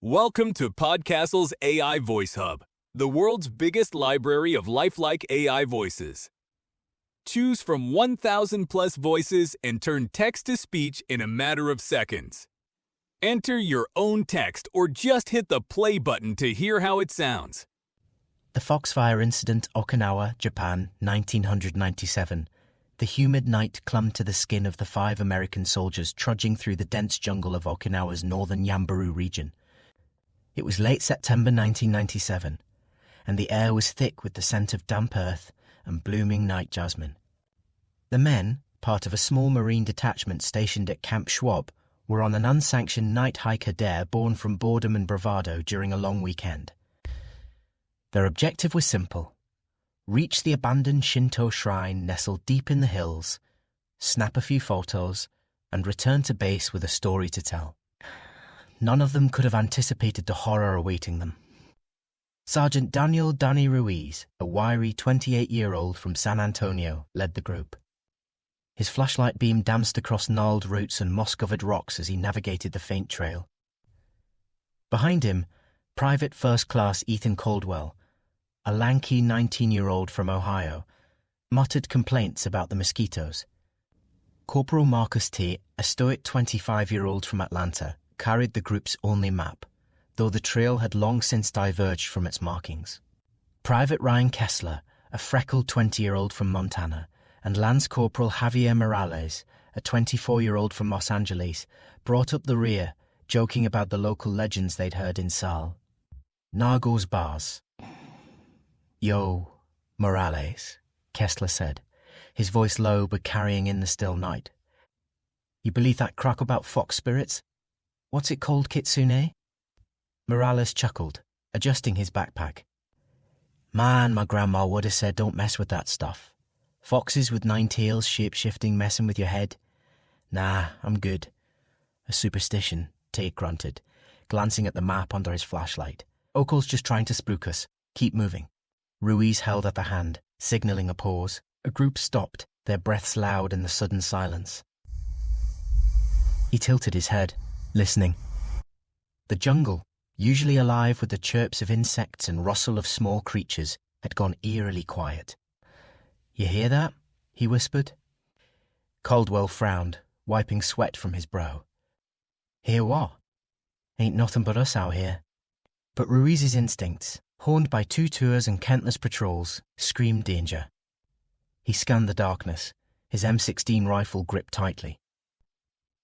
Welcome to Podcastle's AI Voice Hub, the world's biggest library of lifelike AI voices. Choose from 1,000 plus voices and turn text to speech in a matter of seconds. Enter your own text or just hit the play button to hear how it sounds. The Foxfire Incident, Okinawa, Japan, 1997. The humid night clung to the skin of the 5 American soldiers trudging through the dense jungle of Okinawa's northern Yambaru region. It was late September 1997, and the air was thick with the scent of damp earth and blooming night jasmine. The men, part of a small Marine detachment stationed at Camp Schwab, were on an unsanctioned night hike dare born from boredom and bravado during a long weekend. Their objective was simple: reach the abandoned Shinto shrine nestled deep in the hills, snap a few photos, and return to base with a story to tell. None of them could have anticipated the horror awaiting them. Sergeant Daniel "Danny" Ruiz, a wiry 28-year-old from San Antonio, led the group. His flashlight beam danced across gnarled roots and moss-covered rocks as he navigated the faint trail. Behind him, Private First Class Ethan Caldwell, a lanky 19-year-old from Ohio, muttered complaints about the mosquitoes. Corporal Marcus T., a stoic 25-year-old from Atlanta, carried the group's only map, though the trail had long since diverged from its markings. Private Ryan Kessler, a freckled 20-year-old from Montana, and Lance Corporal Javier Morales, a 24-year-old from Los Angeles, brought up the rear, joking about the local legends they'd heard in Sal. Nargos bars. "Yo, Morales," Kessler said, his voice low but carrying in the still night. "You believe that crock about fox spirits? What's it called, Kitsune?" Morales chuckled, adjusting his backpack. "Man, my grandma would have said don't mess with that stuff. Foxes with 9 tails shape-shifting messing with your head? Nah, I'm good." "A superstition," Tate grunted, glancing at the map under his flashlight. "Okol's just trying to spook us. Keep moving." Ruiz held up a hand, signaling a pause. A group stopped, their breaths loud in the sudden silence. He tilted his head, listening. The jungle, usually alive with the chirps of insects and rustle of small creatures, had gone eerily quiet. "You hear that?" he whispered. Caldwell frowned, wiping sweat from his brow. "Hear what? Ain't nothing but us out here." But Ruiz's instincts, honed by 2 tours and countless patrols, screamed danger. He scanned the darkness, his M16 rifle gripped tightly.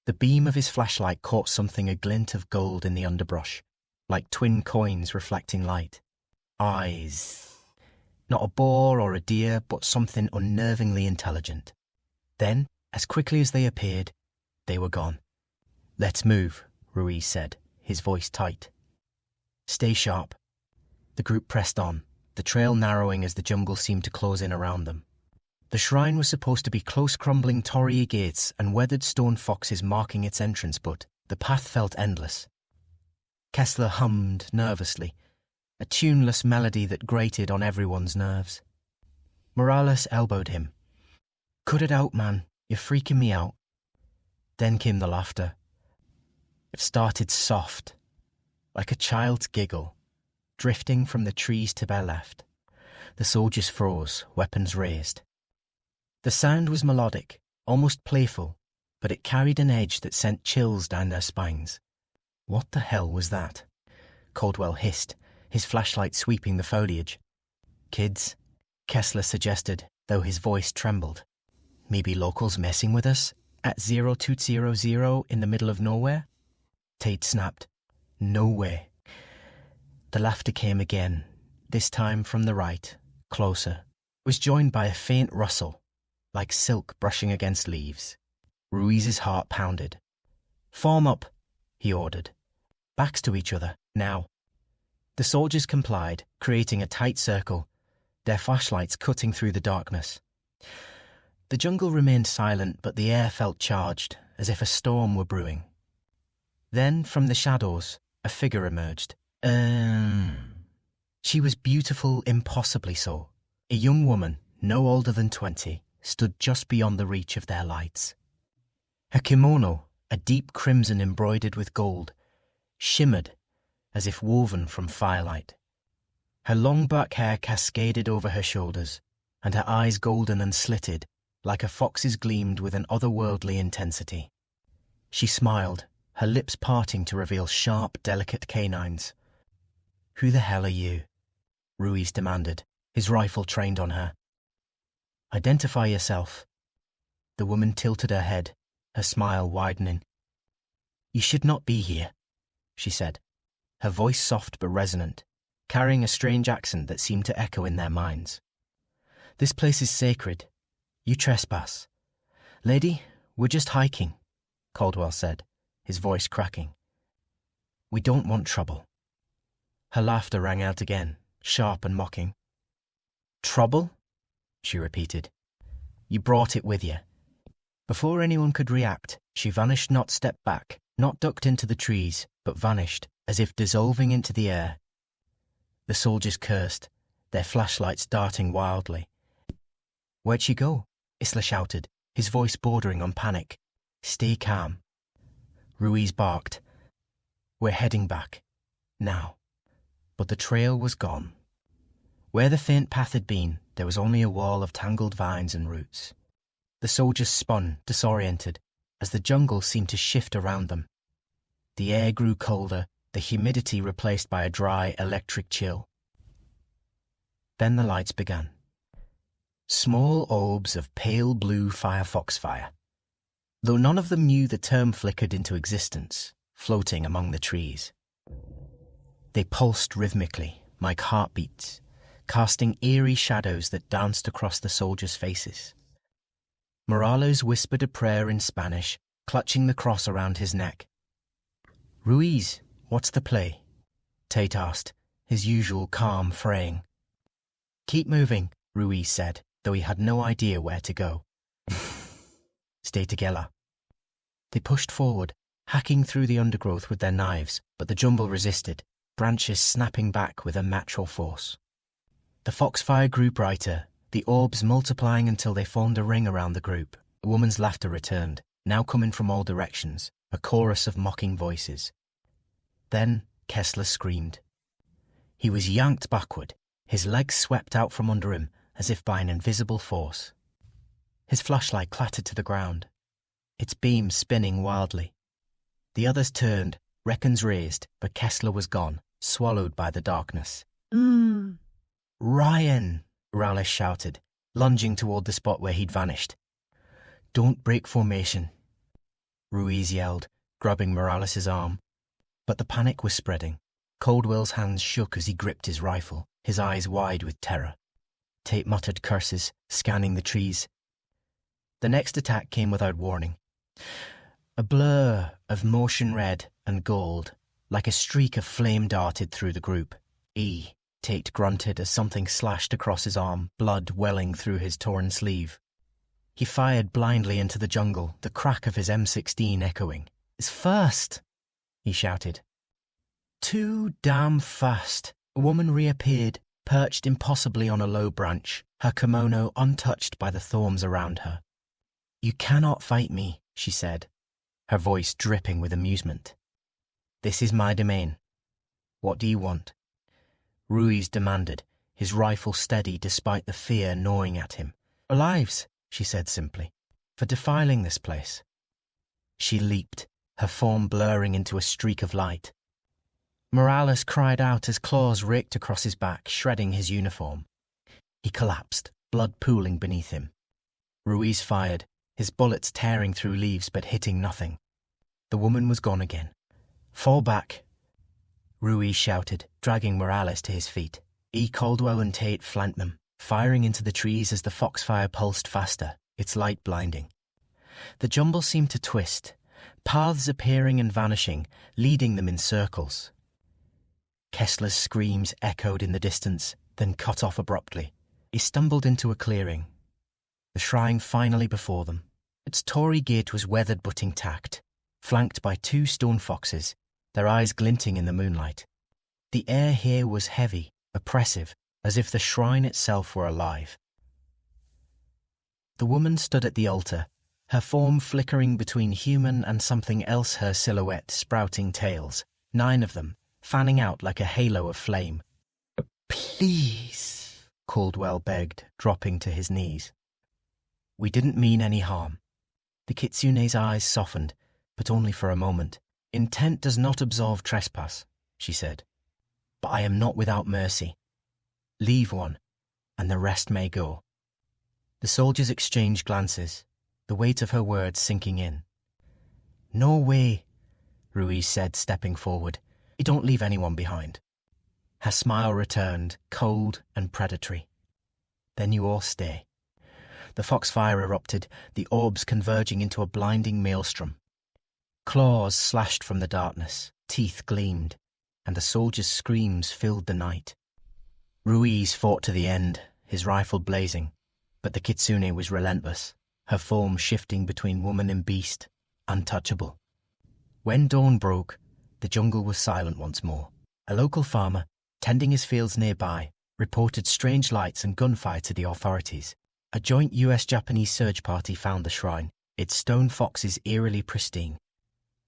The beam of his flashlight caught something a glint of gold in the underbrush, like twin coins reflecting light. Eyes. Not a boar or a deer, but something unnervingly intelligent. Then, as quickly as they appeared, they were gone. "Let's move," Ruiz said, his voice tight. "Stay sharp." The group pressed on, the trail narrowing as the jungle seemed to close in around them. The shrine was supposed to be close crumbling torii gates and weathered stone foxes marking its entrance, but the path felt endless. Kessler hummed nervously, a tuneless melody that grated on everyone's nerves. Morales elbowed him. "Cut it out, man. You're freaking me out." Then came the laughter. It started soft, like a child's giggle, drifting from the trees to their left. The soldiers froze, weapons raised. The sound was melodic, almost playful, but it carried an edge that sent chills down their spines. "What the hell was that?" Caldwell hissed, his flashlight sweeping the foliage. "Kids," Kessler suggested, though his voice trembled. "Maybe locals messing with us at 0200 in the middle of nowhere?" Tate snapped. "No way." The laughter came again, this time from the right, closer. It was joined by a faint rustle, like silk brushing against leaves. Ruiz's heart pounded. "Form up," he ordered. "Backs to each other, now." The soldiers complied, creating a tight circle, their flashlights cutting through the darkness. The jungle remained silent, but the air felt charged, as if a storm were brewing. Then, from the shadows, a figure emerged. She was beautiful, impossibly so. A young woman, no older than 20, stood just beyond the reach of their lights. Her kimono, a deep crimson embroidered with gold, shimmered, as if woven from firelight. Her long black hair cascaded over her shoulders, and her eyes golden and slitted, like a fox's gleamed with an otherworldly intensity. She smiled, her lips parting to reveal sharp, delicate canines. "Who the hell are you?" Ruiz demanded, his rifle trained on her. "Identify yourself." The woman tilted her head, her smile widening. "You should not be here," she said, her voice soft but resonant, carrying a strange accent that seemed to echo in their minds. "This place is sacred. You trespass." "Lady, we're just hiking," Caldwell said, his voice cracking. "We don't want trouble." Her laughter rang out again, sharp and mocking. "Trouble?" she repeated. "You brought it with you." Before anyone could react, she vanished, not stepped back, not ducked into the trees, but vanished, as if dissolving into the air. The soldiers cursed, their flashlights darting wildly. "Where'd she go?" Isla shouted, his voice bordering on panic. "Stay calm." Ruiz barked. "We're heading back. Now." But the trail was gone. Where the faint path had been, there was only a wall of tangled vines and roots. The soldiers spun, disoriented, as the jungle seemed to shift around them. The air grew colder, the humidity replaced by a dry, electric chill. Then the lights began. Small orbs of pale blue firefox fire. Though none of them knew the term flickered into existence, floating among the trees. They pulsed rhythmically, like heartbeats, casting eerie shadows that danced across the soldiers' faces. Morales whispered a prayer in Spanish, clutching the cross around his neck. "Ruiz, what's the play?" Tate asked, his usual calm fraying. "Keep moving," Ruiz said, though he had no idea where to go. "Stay together." They pushed forward, hacking through the undergrowth with their knives, but the jumble resisted, branches snapping back with unnatural force. The foxfire grew brighter, the orbs multiplying until they formed a ring around the group. A woman's laughter returned, now coming from all directions, a chorus of mocking voices. Then Kessler screamed. He was yanked backward, his legs swept out from under him as if by an invisible force. His flashlight clattered to the ground, its beam spinning wildly. The others turned, reckons raised, but Kessler was gone, swallowed by the darkness. "Ryan!" Morales shouted, lunging toward the spot where he'd vanished. "Don't break formation," Ruiz yelled, grabbing Morales' arm. But the panic was spreading. Caldwell's hands shook as he gripped his rifle, his eyes wide with terror. Tate muttered curses, scanning the trees. The next attack came without warning. A blur of motion red and gold, like a streak of flame darted through the group. Tate grunted as something slashed across his arm, blood welling through his torn sleeve. He fired blindly into the jungle, the crack of his M16 echoing. "It's first!" he shouted. Too damn fast. A woman reappeared, perched impossibly on a low branch, her kimono untouched by the thorns around her. "You cannot fight me," she said, her voice dripping with amusement. "This is my domain. What do you want?" Ruiz demanded, his rifle steady despite the fear gnawing at him. "Our lives," she said simply, "for defiling this place." She leaped, her form blurring into a streak of light. Morales cried out as claws raked across his back, shredding his uniform. He collapsed, blood pooling beneath him. Ruiz fired, his bullets tearing through leaves but hitting nothing. The woman was gone again. "Fall back," Ruiz shouted, dragging Morales to his feet. Caldwell and Tate flanked them, firing into the trees as the foxfire pulsed faster, its light blinding. The jumble seemed to twist, paths appearing and vanishing, leading them in circles. Kessler's screams echoed in the distance, then cut off abruptly. He stumbled into a clearing, the shrine finally before them. Its Tory gate was weathered but intact, flanked by 2 stone foxes, their eyes glinting in the moonlight. The air here was heavy, oppressive, as if the shrine itself were alive. The woman stood at the altar, her form flickering between human and something else, her silhouette sprouting tails, 9 of them, fanning out like a halo of flame. "Please," Caldwell begged, dropping to his knees. "We didn't mean any harm." The kitsune's eyes softened, but only for a moment. "Intent does not absolve trespass," she said. "But I am not without mercy. Leave one, and the rest may go." The soldiers exchanged glances, the weight of her words sinking in. "No way," Ruiz said, stepping forward. "You don't leave anyone behind." Her smile returned, cold and predatory. "Then you all stay." The foxfire erupted, the orbs converging into a blinding maelstrom. Claws slashed from the darkness, teeth gleamed, and the soldiers' screams filled the night. Ruiz fought to the end, his rifle blazing, but the kitsune was relentless, her form shifting between woman and beast, untouchable. When dawn broke, the jungle was silent once more. A local farmer, tending his fields nearby, reported strange lights and gunfire to the authorities. A joint US-Japanese search party found the shrine, its stone foxes eerily pristine.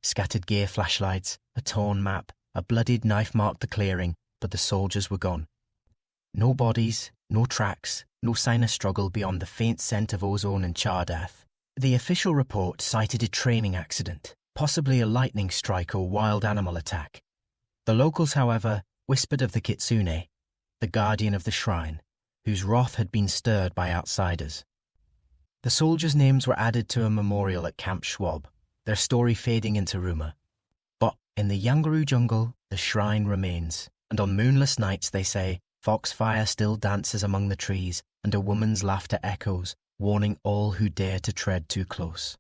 Scattered gear flashlights, a torn map, a bloodied knife marked the clearing, but the soldiers were gone. No bodies, no tracks, no sign of struggle beyond the faint scent of ozone and charred earth. The official report cited a training accident, possibly a lightning strike or wild animal attack. The locals, however, whispered of the kitsune, the guardian of the shrine, whose wrath had been stirred by outsiders. The soldiers' names were added to a memorial at Camp Schwab, their story fading into rumor. But in the Yangaru jungle, the shrine remains, and on moonless nights, they say, foxfire still dances among the trees, and a woman's laughter echoes, warning all who dare to tread too close.